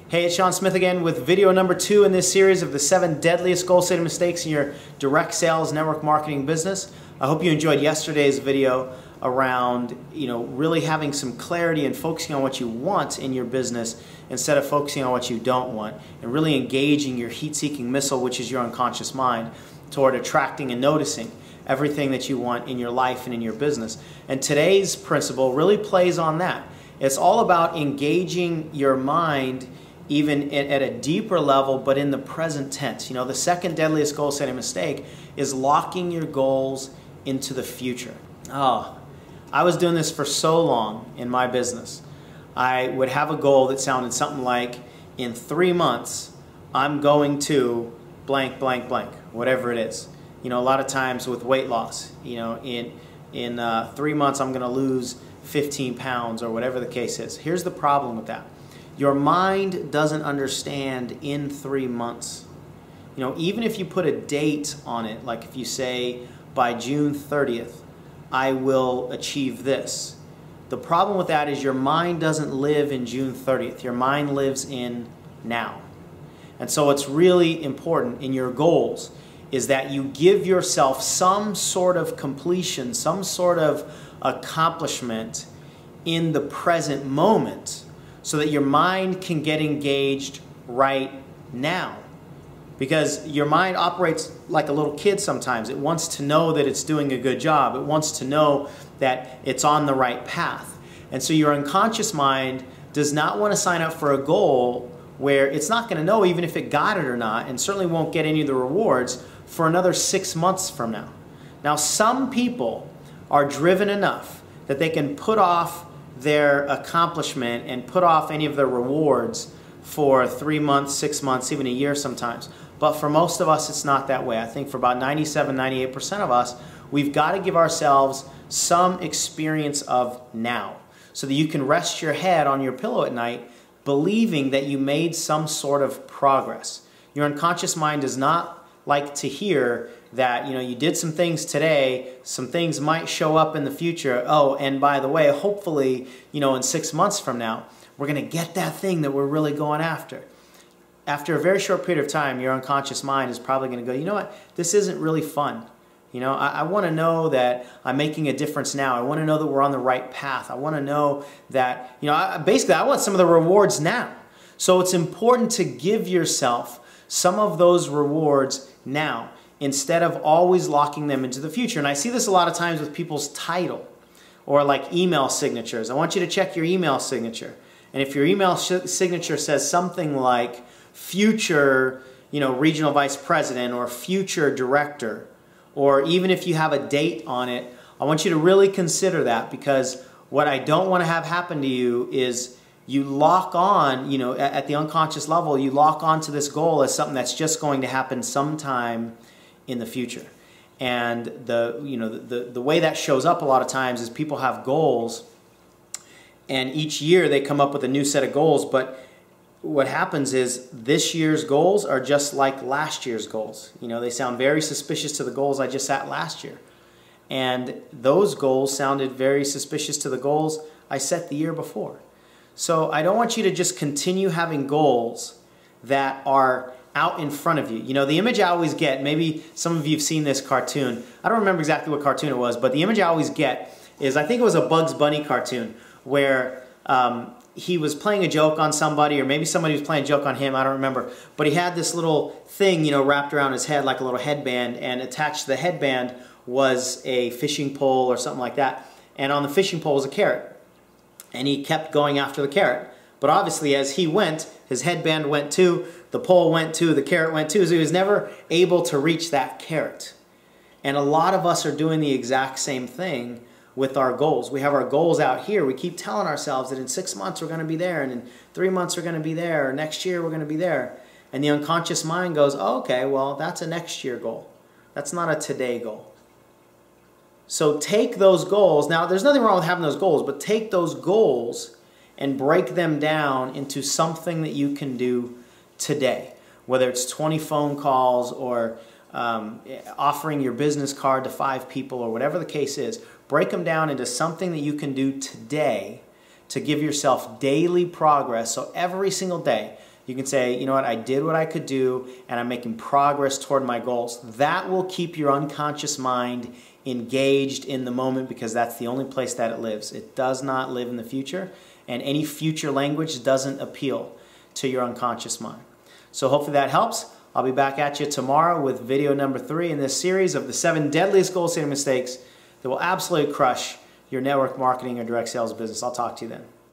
Hey, it's Sean Smith again with video number 2 in this series of the 7 deadliest goal-setting mistakes in your direct sales network marketing business. I hope you enjoyed yesterday's video around, really having some clarity and focusing on what you want in your business instead of focusing on what you don't want, and really engaging your heat-seeking missile, which is your unconscious mind, toward attracting and noticing everything that you want in your life and in your business. And today's principle really plays on that. It's all about engaging your mind even at a deeper level, but in the present tense. The second deadliest goal-setting mistake is locking your goals into the future. I was doing this for so long in my business. I would have a goal that sounded something like, in 3 months, I'm going to blank, blank, blank, whatever it is. A lot of times with weight loss, in 3 months I'm going to lose 15 pounds or whatever the case is. Here's the problem with that. Your mind doesn't understand in 3 months. Even if you put a date on it, like if you say by June 30th, I will achieve this. The problem with that is your mind doesn't live in June 30th. Your mind lives in now. And so what's really important in your goals is that you give yourself some sort of completion, some sort of accomplishment in the present moment, so that your mind can get engaged right now. Because your mind operates like a little kid sometimes. It wants to know that it's doing a good job. It wants to know that it's on the right path. And so your unconscious mind does not want to sign up for a goal where it's not going to know even if it got it or not, and certainly won't get any of the rewards for another 6 months from now. Now, some people are driven enough that they can put off their accomplishment and put off any of their rewards for 3 months, 6 months, even a year sometimes. But for most of us, it's not that way. I think for about 97, 98% of us, we've got to give ourselves some experience of now, so that you can rest your head on your pillow at night believing that you made some sort of progress. Your unconscious mind does not like to hear that you did some things today, some things might show up in the future. Oh, and by the way, hopefully, in 6 months from now, we're going to get that thing that we're really going after. After a very short period of time, your unconscious mind is probably going to go, you know what, this isn't really fun. I want to know that I'm making a difference now. I want to know that we're on the right path. I want to know that, basically I want some of the rewards now. So it's important to give yourself some of those rewards now, instead of always locking them into the future. And I see this a lot of times with people's title or like email signatures. I want you to check your email signature. And if your email signature says something like future, regional vice president or future director, or even if you have a date on it, I want you to really consider that, because what I don't want to have happen to you is you lock on, at the unconscious level, you lock on to this goal as something that's just going to happen sometime in the future. And the way that shows up a lot of times is people have goals, and each year they come up with a new set of goals, but what happens is this year's goals are just like last year's goals. They sound very suspicious to the goals I just set last year. And those goals sounded very suspicious to the goals I set the year before. So I don't want you to just continue having goals that are out in front of you. The image I always get, maybe some of you have seen this cartoon. I don't remember exactly what cartoon it was, but the image I always get is, I think it was a Bugs Bunny cartoon where he was playing a joke on somebody, or maybe somebody was playing a joke on him, I don't remember. But he had this little thing, wrapped around his head like a little headband, and attached to the headband was a fishing pole or something like that. And on the fishing pole was a carrot. And he kept going after the carrot. But obviously as he went, his headband went too, the pole went too, the carrot went too, so he was never able to reach that carrot. And a lot of us are doing the exact same thing with our goals. We have our goals out here. We keep telling ourselves that in 6 months we're going to be there, and in 3 months we're going to be there, or next year we're going to be there. And the unconscious mind goes, oh, okay, well, that's a next year goal. That's not a today goal. So take those goals. Now, there's nothing wrong with having those goals, but take those goals and break them down into something that you can do today. Whether it's 20 phone calls or offering your business card to 5 people or whatever the case is, break them down into something that you can do today to give yourself daily progress. So every single day You can say, you know what, I did what I could do and I'm making progress toward my goals. That will keep your unconscious mind engaged in the moment because that's the only place that it lives. It does not live in the future, and any future language doesn't appeal to your unconscious mind. So hopefully that helps. I'll be back at you tomorrow with video number 3 in this series of the 7 deadliest goal setting mistakes that will absolutely crush your network marketing or direct sales business. I'll talk to you then.